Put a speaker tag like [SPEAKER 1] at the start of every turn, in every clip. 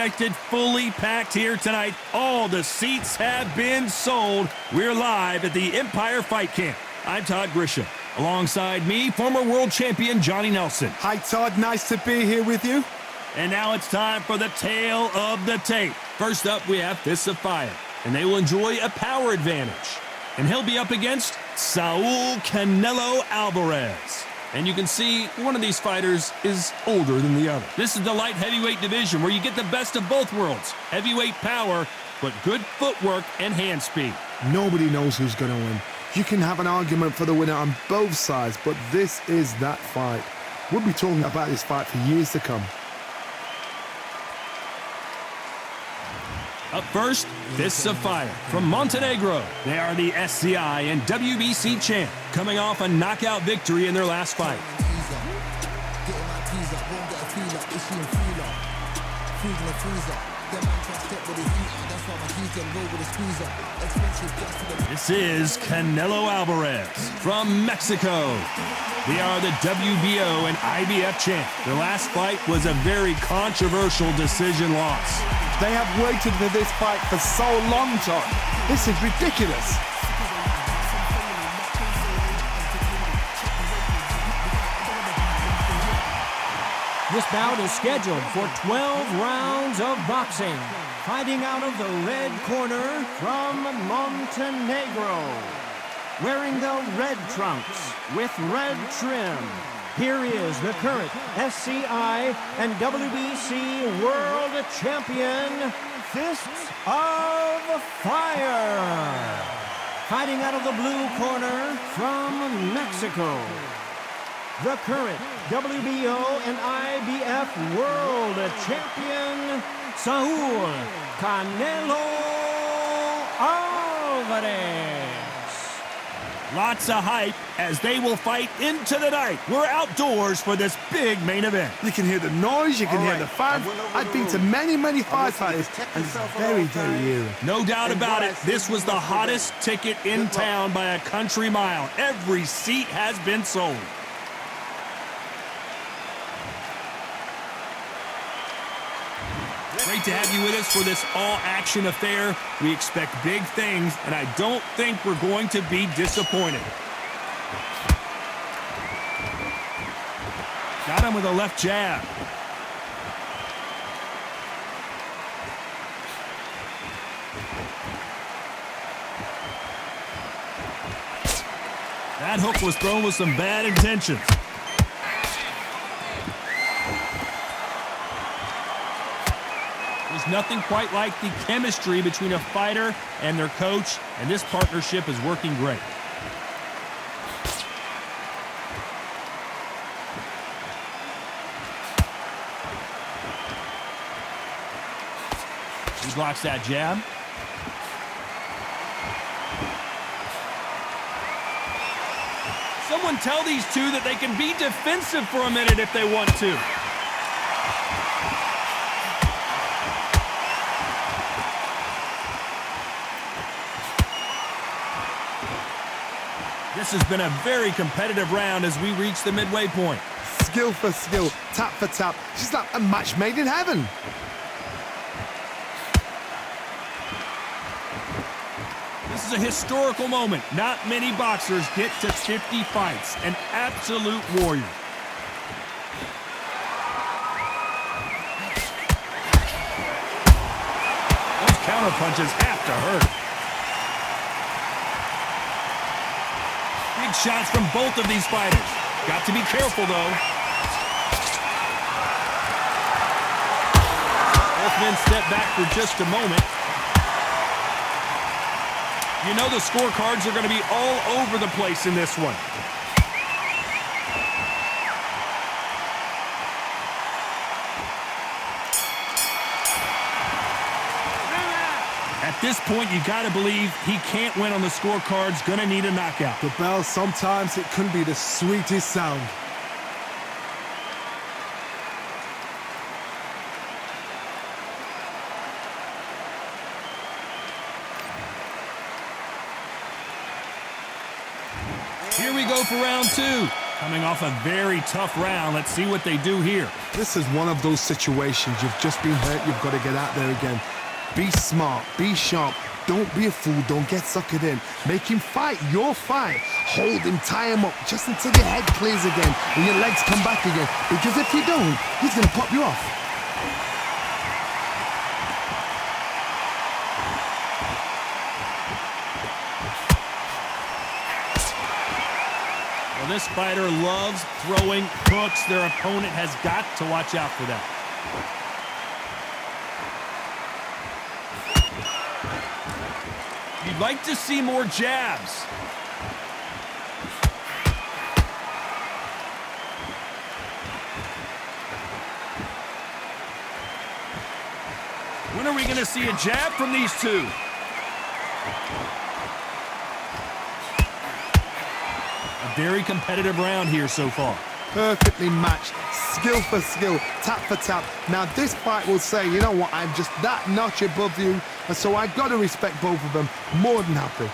[SPEAKER 1] expected, fully packed here tonight. All the seats have been sold. We're live at the Empire Fight Camp. I'm Todd Grisham. Alongside me, former world champion Johnny Nelson.
[SPEAKER 2] Hi, Todd. Nice to be here with you.
[SPEAKER 1] And now it's time for the tale of the tape. First up, we have Fists of Fire, and they will enjoy a power advantage. And he'll be up against Saul Canelo Alvarez. And you can see one of these fighters is older than the other. This is the light heavyweight division where you get the best of both worlds. Heavyweight power, but good footwork and hand speed.
[SPEAKER 2] Nobody knows who's going to win. You can have an argument for the winner on both sides, but this is that fight. We'll be talking about this fight for years to come.
[SPEAKER 1] Up first, Fists of Fire from Montenegro. They are the SCI and WBC champ, coming off a knockout victory in their last fight. This is Canelo Alvarez from Mexico. They are the WBO and IBF champ. Their last fight was a very controversial decision loss.
[SPEAKER 2] They have waited for this fight for so long, Todd. This is ridiculous.
[SPEAKER 3] This bout is scheduled for 12 rounds of boxing. Fighting out of the red corner from Montenegro. Wearing the red trunks with red trim. Here is the current SCI and WBC World Champion, Fists of Fire. Fighting out of the blue corner from Mexico, the current WBO and IBF World Champion, Saul Canelo Alvarez.
[SPEAKER 1] Lots of hype as they will fight into the night. We're outdoors for this big main event.
[SPEAKER 2] You can hear the noise, you can hear the fans. I've been to many fights like this, and it's very eerie.
[SPEAKER 1] No doubt about it, this was the hottest ticket in town by a country mile. Every seat has been sold. Great to have you with us for this all-action affair. We expect big things, and I don't think we're going to be disappointed. Got him with a left jab. That hook was thrown with some bad intentions. There's nothing quite like the chemistry between a fighter and their coach, and this partnership is working great. He blocks that jab. Someone tell these two that they can be defensive for a minute if they want to. This has been a very competitive round as we reach the midway point.
[SPEAKER 2] Skill for skill, tap for tap. It's like a match made in heaven.
[SPEAKER 1] This is a historical moment. Not many boxers get to 50 fights. An absolute warrior. Those counter punches have to hurt. Big shots from both of these fighters. Got to be careful, though. Both men step back for just a moment. You know the scorecards are going to be all over the place in this one. At this point, you got to believe he can't win on the scorecards. Going to need a knockout.
[SPEAKER 2] The bell, sometimes it can be the sweetest sound. Here
[SPEAKER 1] we go for round two. Coming off a very tough round, let's see what they do here.
[SPEAKER 2] This is one of those situations. You've just been hurt. You've got to get out there again. Be smart. Be sharp. Don't be a fool. Don't get suckered in. Make him fight your fight. Hold him, tie him up just until your head clears again and your legs come back again. Because if you don't, he's going to pop you off.
[SPEAKER 1] Well, this fighter loves throwing hooks. Their opponent has got to watch out for that. You'd like to see more jabs. When are we going to see a jab from these two? A very competitive round here so far.
[SPEAKER 2] Perfectly matched, skill for skill, tap for tap. Now this fight will say, you know what, I'm just that notch above you, and so I got to respect both of them. More than happy.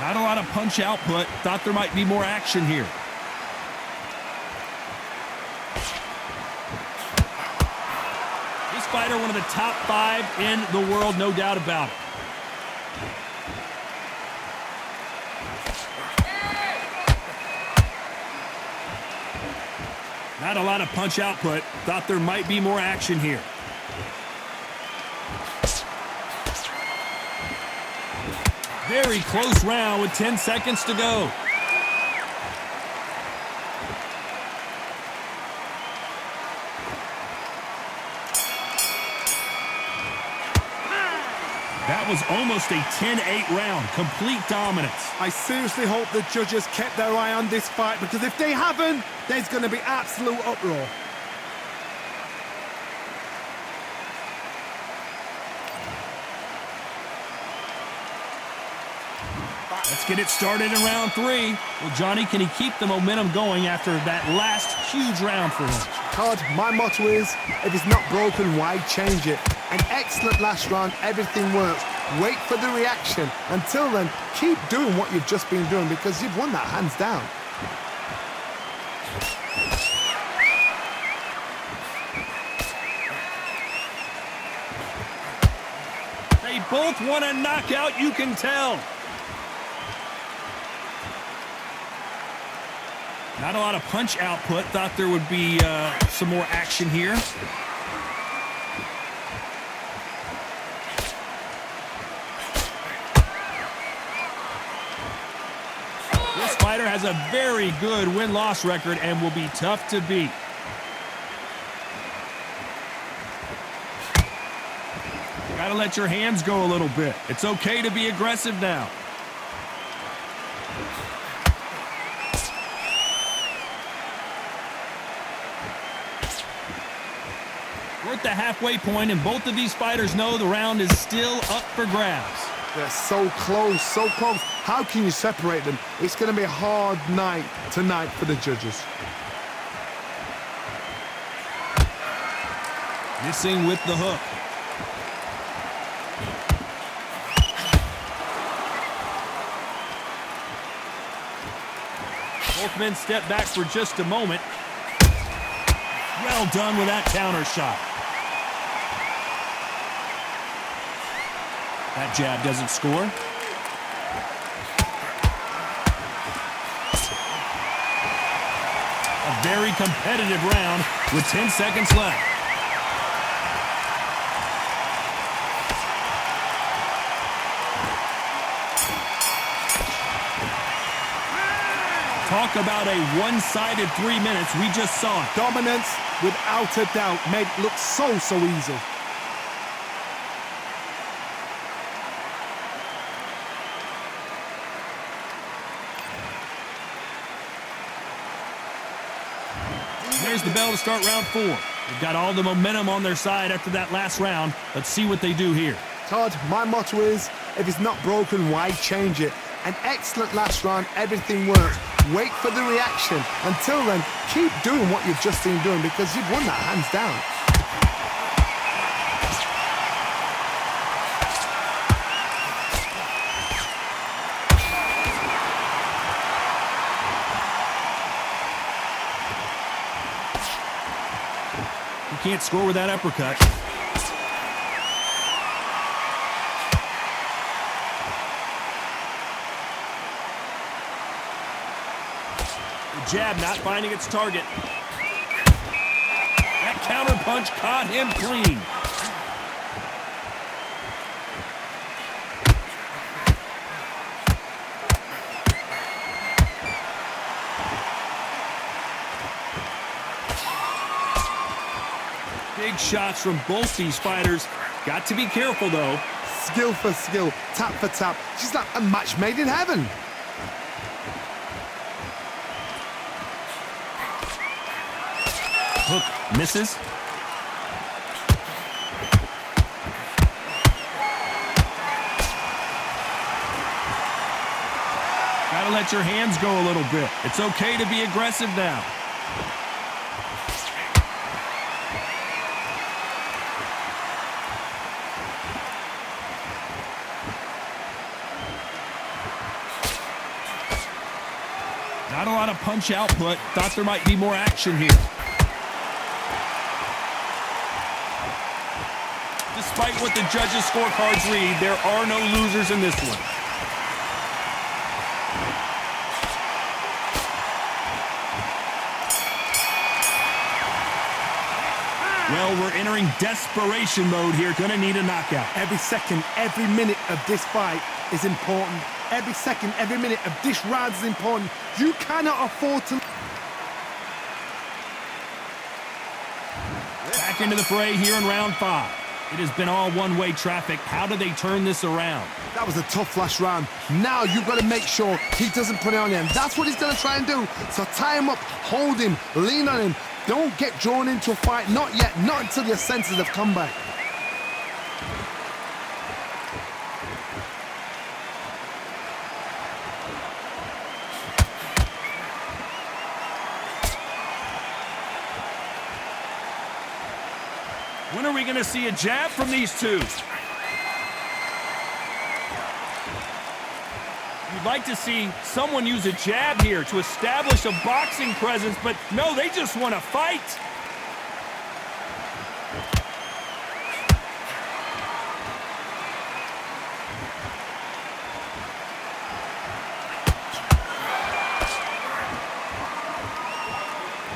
[SPEAKER 1] Not a lot of punch output. Thought there might be more action here. This fighter, one of the top 5 in the world, no doubt about it. Not a lot of punch output. Thought there might be more action here. Very close round with 10 seconds to go. That was almost a 10-8 round. Complete dominance.
[SPEAKER 2] I seriously hope the judges kept their eye on this fight, because if they haven't, there's going to be absolute uproar.
[SPEAKER 1] Let's get it started in round 3. Well, Johnny, can he keep the momentum going after that last huge round for him?
[SPEAKER 2] Todd, my motto is, if it's not broken, why change it? An excellent last round, everything works. Wait for the reaction. Until then, keep doing what you've just been doing, because you've won that hands down.
[SPEAKER 1] They both want a knockout, you can tell. Not a lot of punch output. Thought there would be some more action here. This fighter has a very good win-loss record and will be tough to beat. Gotta let your hands go a little bit. It's okay to be aggressive now. We're at the halfway point, and both of these fighters know the round is still up for grabs.
[SPEAKER 2] They're so close, so close. How can you separate them? It's going to be a hard night tonight for the judges.
[SPEAKER 1] Missing with the hook. Both men step back for just a moment. Well done with that counter shot. That jab doesn't score. A very competitive round with 10 seconds left. Talk about a one-sided 3 minutes. We just saw it.
[SPEAKER 2] Dominance, without a doubt, made it look so easy.
[SPEAKER 1] There's the bell to start round 4. They've got all the momentum on their side after that last round. Let's see what they do here.
[SPEAKER 2] Todd, my motto is, if it's not broken, why change it? An excellent last round, everything works. Wait for the reaction. Until then, keep doing what you've just been doing, because you've won that hands down.
[SPEAKER 1] can't score with that uppercut. The jab not finding its target. That counter punch caught him clean. Big shots from both these fighters. Got to be careful, though.
[SPEAKER 2] Skill for skill, tap for tap. She's like a match made in heaven.
[SPEAKER 1] Hook misses. Gotta let your hands go a little bit. It's okay to be aggressive now. Not a lot of punch output. Thought there might be more action here. Despite what the judges' scorecards read, there are no losers in this one. Well, we're entering desperation mode here. Gonna need a knockout.
[SPEAKER 2] Every second, every minute of this fight is important. Every second, every minute of this round is important. You cannot afford to...
[SPEAKER 1] Back into the fray here in round 5. It has been all one-way traffic. How do they turn this around?
[SPEAKER 2] That was a tough last round. Now you've got to make sure he doesn't put it on him. That's what he's going to try and do. So tie him up, hold him, lean on him. Don't get drawn into a fight. Not yet. Not until your senses have come back.
[SPEAKER 1] When are we going to see a jab from these two? You'd like to see someone use a jab here to establish a boxing presence, but no, they just want to fight.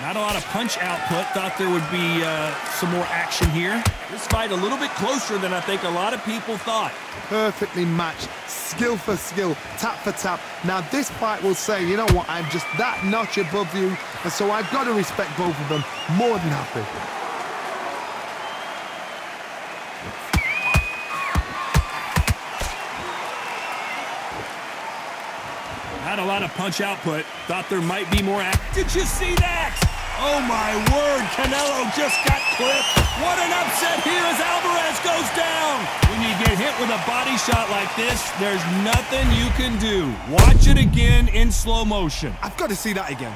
[SPEAKER 1] Not a lot of punch output. Thought there would be some more action here. This fight a little bit closer than I think a lot of people thought.
[SPEAKER 2] Perfectly matched. Skill for skill, tap for tap. Now this fight will say, you know what, I'm just that notch above you, and so I've got to respect both of them. More than happy.
[SPEAKER 1] Not a lot of punch output. Thought there might be more action. Did you see that? Oh my word, Canelo just got clipped. What an upset here as Alvarez goes down. When you get hit with a body shot like this, there's nothing you can do. Watch it again in slow motion.
[SPEAKER 2] I've got to see that again.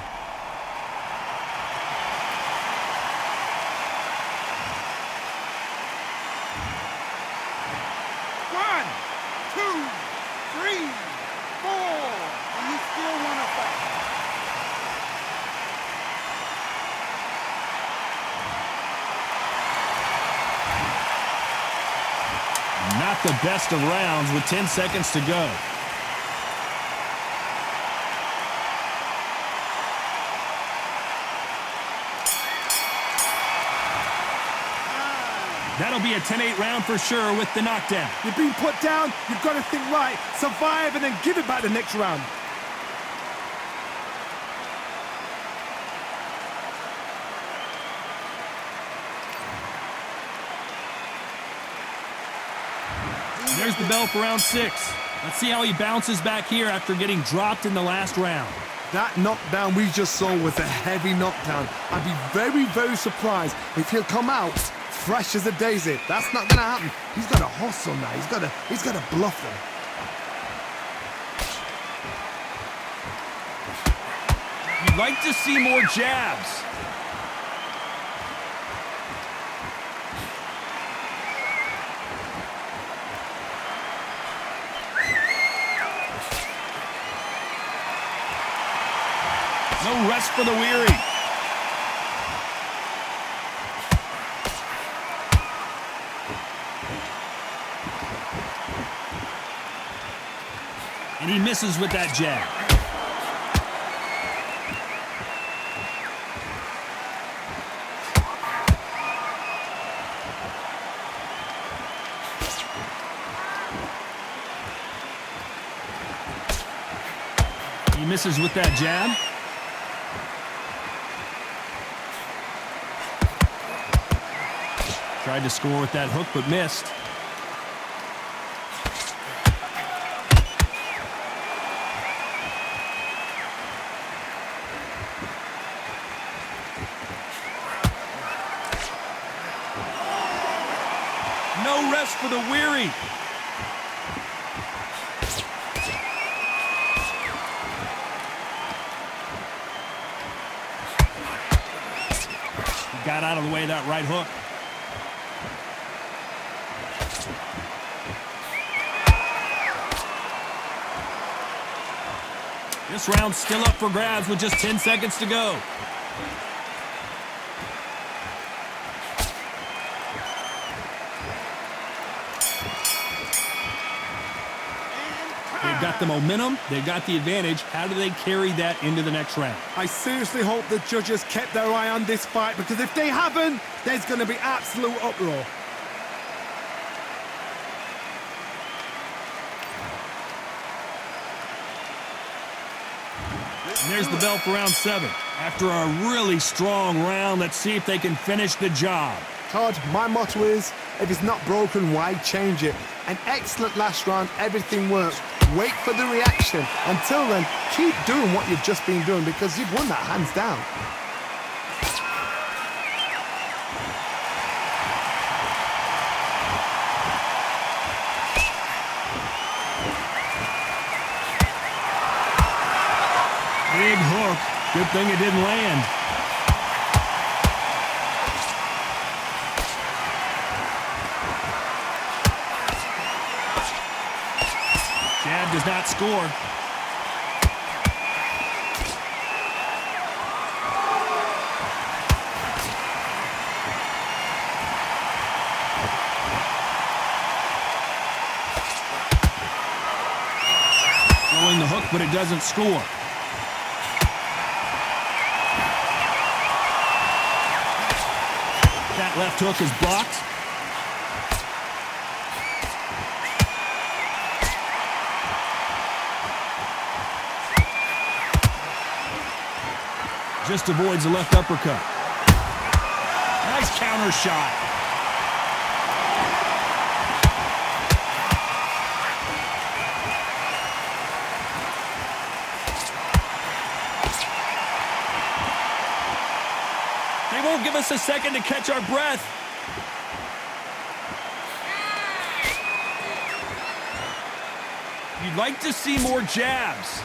[SPEAKER 4] One, two, three, four. And you still want to fight.
[SPEAKER 1] Not the best of rounds with 10 seconds to go. That'll be a 10-8 round for sure with the knockdown.
[SPEAKER 2] You've been put down, you've got to think right, survive, and then give it back the next round.
[SPEAKER 1] There's the bell for round 6. Let's see how he bounces back here after getting dropped in the last round.
[SPEAKER 2] That knockdown we just saw was a heavy knockdown. I'd be very, very surprised if he'll come out fresh as a daisy. That's not going to happen. He's got to hustle now. He's got to bluff him.
[SPEAKER 1] You'd like to see more jabs. No rest for the weary. He misses with that jab. He misses with that jab. Tried to score with that hook, but missed. No rest for the weary. He got out of the way of that right hook. This round's still up for grabs with just 10 seconds to go. They've got the momentum. They've got the advantage. How do they carry that into the next round?
[SPEAKER 2] I seriously hope the judges kept their eye on this fight, because if they haven't, there's going to be absolute uproar.
[SPEAKER 1] And there's the bell for round 7. After a really strong round, let's see if they can finish the job.
[SPEAKER 2] Todd, my motto is, if it's not broken, why change it? An excellent last round, everything works. Wait for the reaction. Until then, keep doing what you've just been doing, because you've won that hands down.
[SPEAKER 1] Big hook. Good thing it didn't land. Jab does not score. Throwing the hook, but it doesn't score. That left hook is blocked. Just avoids the left uppercut. Nice counter shot. They won't give us a second to catch our breath. You'd like to see more jabs.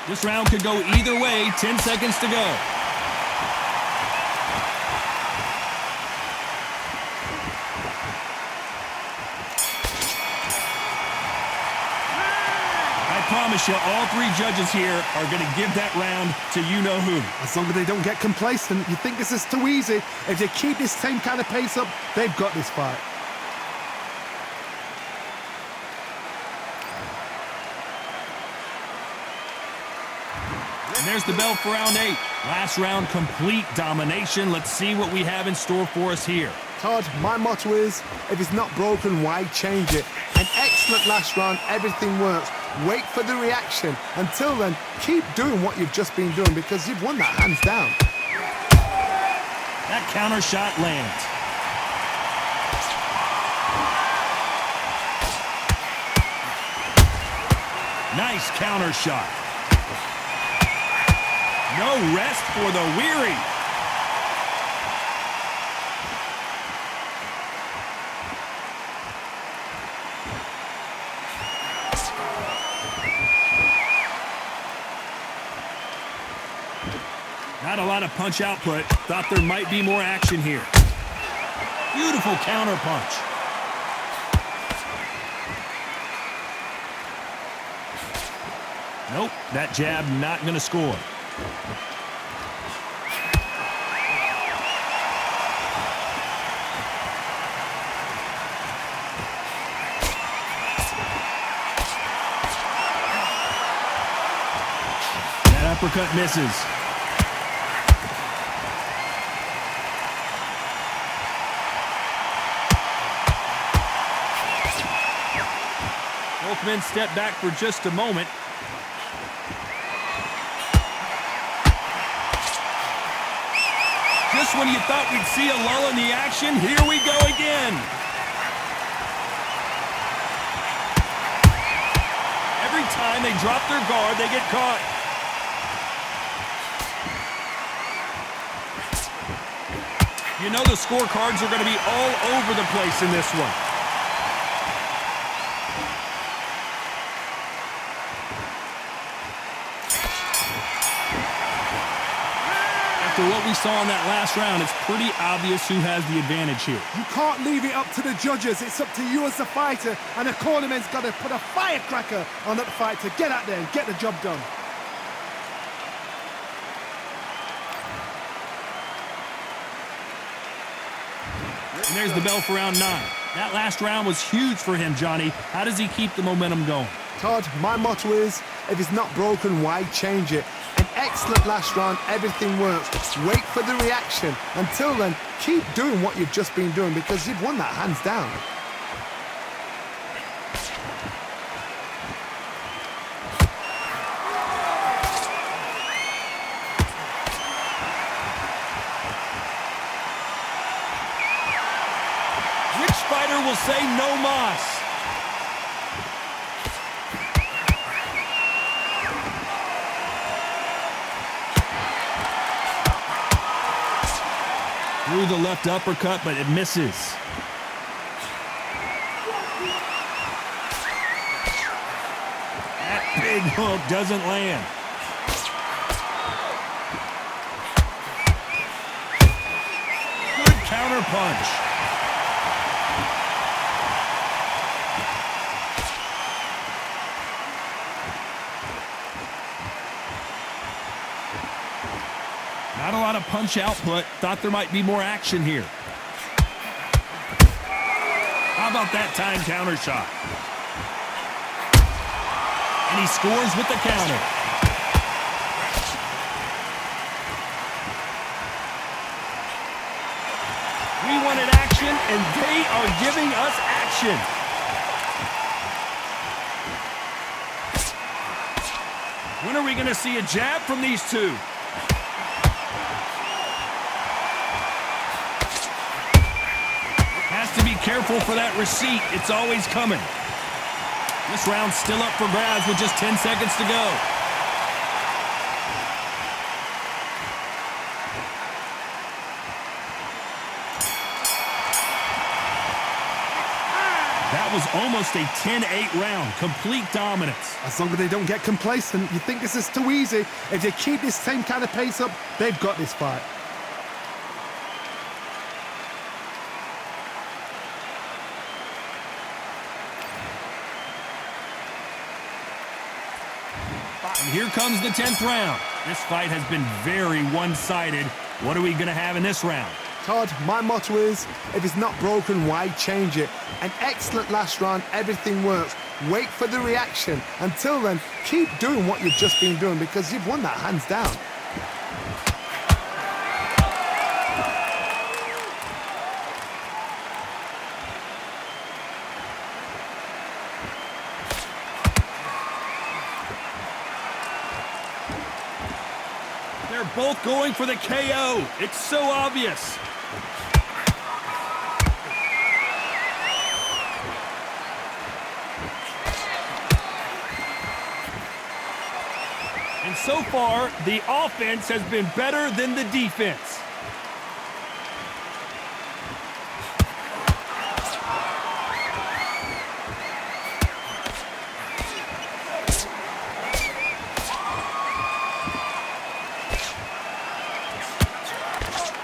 [SPEAKER 1] This round could go either way. 10 seconds to go. I promise you, all 3 judges here are going to give that round to you-know-who.
[SPEAKER 2] As long as they don't get complacent, you think this is too easy. If they keep this same kind of pace up, they've got this fight.
[SPEAKER 1] And there's the bell for round 8. Last round, complete domination. Let's see what we have in store for us here.
[SPEAKER 2] Todd, my motto is, if it's not broken, why change it? An excellent last round, everything works. Wait for the reaction. Until then, keep doing what you've just been doing, because you've won that hands down.
[SPEAKER 1] That counter shot lands. Nice counter shot. No rest for the weary. Not a lot of punch output. Thought there might be more action here. Beautiful counter punch. Nope, that jab not going to score. uppercut misses. Both men step back for just a moment. Just when you thought we'd see a lull in the action, here we go again. Every time they drop their guard, they get caught. You know the scorecards are going to be all over the place in this one. After what we saw in that last round, it's pretty obvious who has the advantage here.
[SPEAKER 2] You can't leave it up to the judges. It's up to you as the fighter, and the cornerman's got to put a firecracker on that fight to get out there and get the job done.
[SPEAKER 1] And there's the bell for round 9. That last round was huge for him, Johnny. How does he keep the momentum going?
[SPEAKER 2] Todd, my motto is, if it's not broken, why change it? An excellent last round, everything works. Wait for the reaction. Until then, keep doing what you've just been doing because you've won that hands down.
[SPEAKER 1] Which fighter will say no mas? Threw the left uppercut, but it misses. That big hook doesn't land. Good counter punch. Not a lot of punch output. Thought there might be more action here. How about that time counter shot? And he scores with the counter. We wanted action, and they are giving us action. When are we going to see a jab from these two? To be careful for that receipt. It's always coming. This round's still up for grabs with just 10 seconds to go. That was almost a 10-8 round. Complete dominance.
[SPEAKER 2] As long as they don't get complacent, you think this is too easy. If they keep this same kind of pace up, they've got this fight.
[SPEAKER 1] And here comes the 10th round. This fight has been very one-sided. What are we going to have in this round?
[SPEAKER 2] Todd, my motto is, if it's not broken, why change it? An excellent last round, everything works. Wait for the reaction. Until then, keep doing what you've just been doing because you've won that hands down.
[SPEAKER 1] They're both going for the KO. It's so obvious. And so far, the offense has been better than the defense.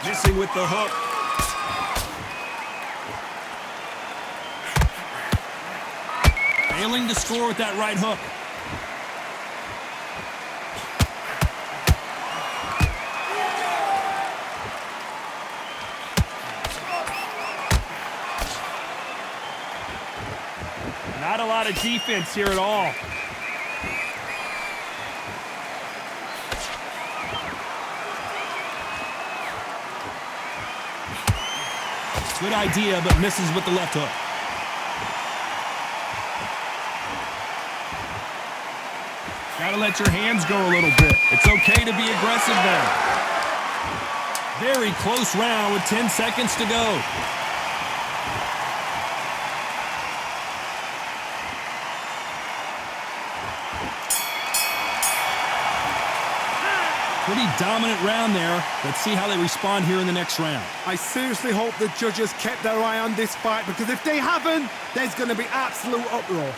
[SPEAKER 1] Missing with the hook. Failing to score with that right hook. Not a lot of defense here at all. Good idea, but misses with the left hook. Gotta let your hands go a little bit. It's okay to be aggressive there. Very close round with 10 seconds to go. Pretty dominant round there. Let's see how they respond here in the next round.
[SPEAKER 2] I seriously hope the judges kept their eye on this fight, because if they haven't, there's going to be absolute uproar.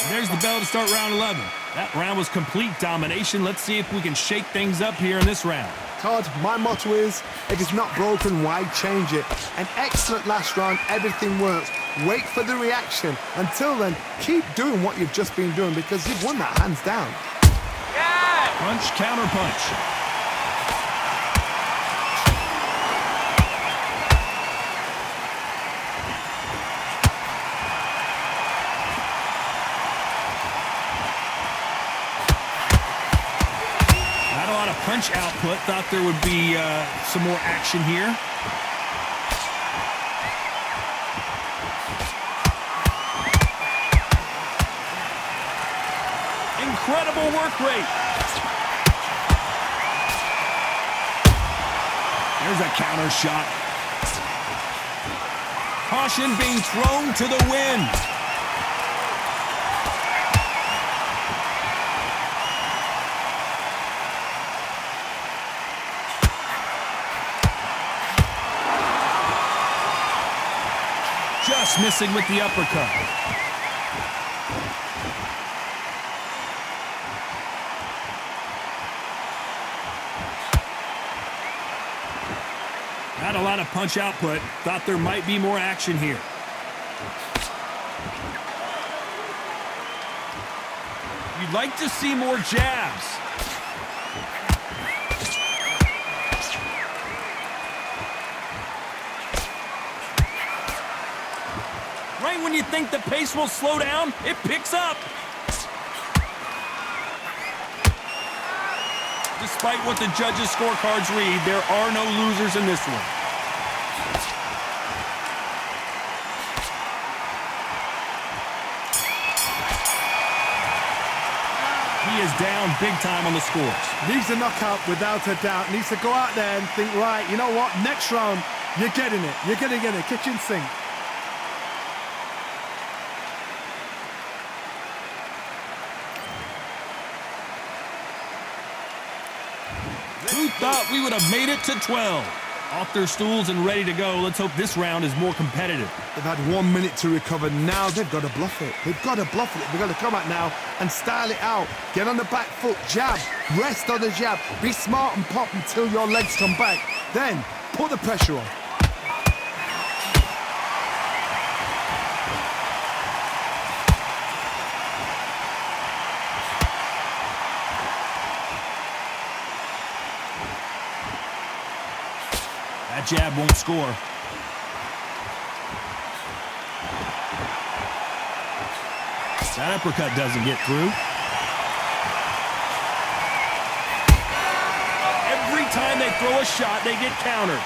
[SPEAKER 1] There's the bell to start round 11. That round was complete domination. Let's see if we can shake things up here in this round.
[SPEAKER 2] Todd, my motto is, if it's not broken, why change it? An excellent last round, everything works. Wait for the reaction. Until then, keep doing what you've just been doing, because you've won that hands down.
[SPEAKER 1] Punch, counter punch. Punch output. Thought there would be some more action here. Incredible work rate. There's a counter shot. Caution being thrown to the wind. Just missing with the uppercut. Not a lot of punch output. Thought there might be more action here. You'd like to see more jabs. Right when you think the pace will slow down, it picks up. Despite what the judges' scorecards read, there are no losers in this one. He is down big time on the scores.
[SPEAKER 2] Needs a knockout without a doubt. Needs to go out there and think, right, you know what, next round, you're getting it. You're going to get it. Kitchen sink.
[SPEAKER 1] Who thought we would have made it to 12? Off their stools and ready to go. Let's hope this round is more competitive.
[SPEAKER 2] They've had 1 minute to recover. Now they've got to bluff it. They've got to bluff it. They've got to come out now and style it out. Get on the back foot, jab, rest on the jab. Be smart and pop until your legs come back. Then put the pressure on.
[SPEAKER 1] That jab won't score. That uppercut doesn't get through. Every time they throw a shot, they get countered.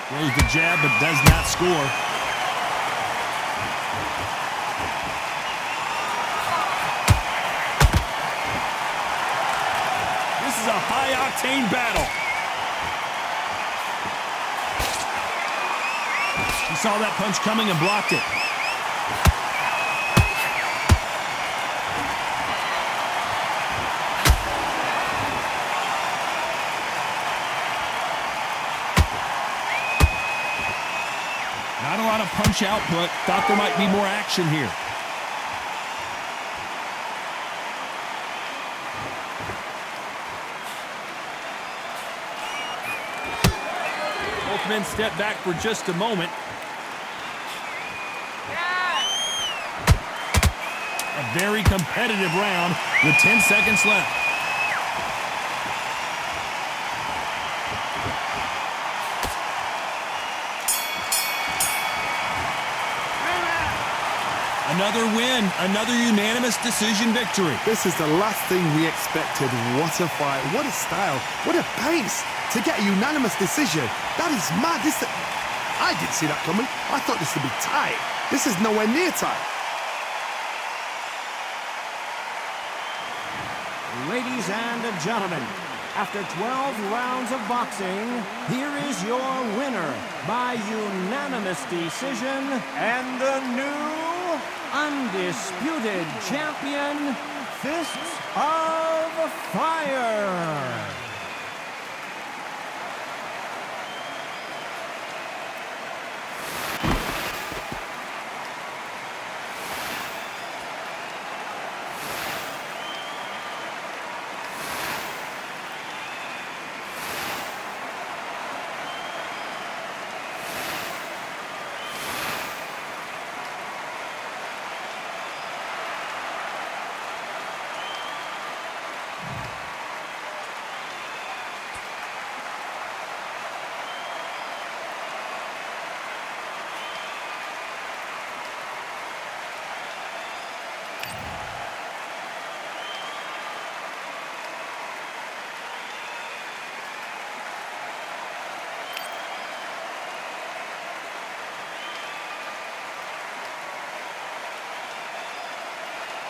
[SPEAKER 1] Throws the jab, but does not score. A high-octane battle. He saw that punch coming and blocked it. Not a lot of punch output. Thought there might be more action here. Men step back for just a moment. A very competitive round with 10 seconds left. Another win, another unanimous decision victory.
[SPEAKER 2] This is the last thing we expected. What a fight, what a style, what a pace to get a unanimous decision. That is mad. I didn't see that coming. I thought this would be tight. This is nowhere near tight.
[SPEAKER 3] Ladies and gentlemen, after 12 rounds of boxing, here is your winner by unanimous decision and the new undisputed champion, Fists of Fire.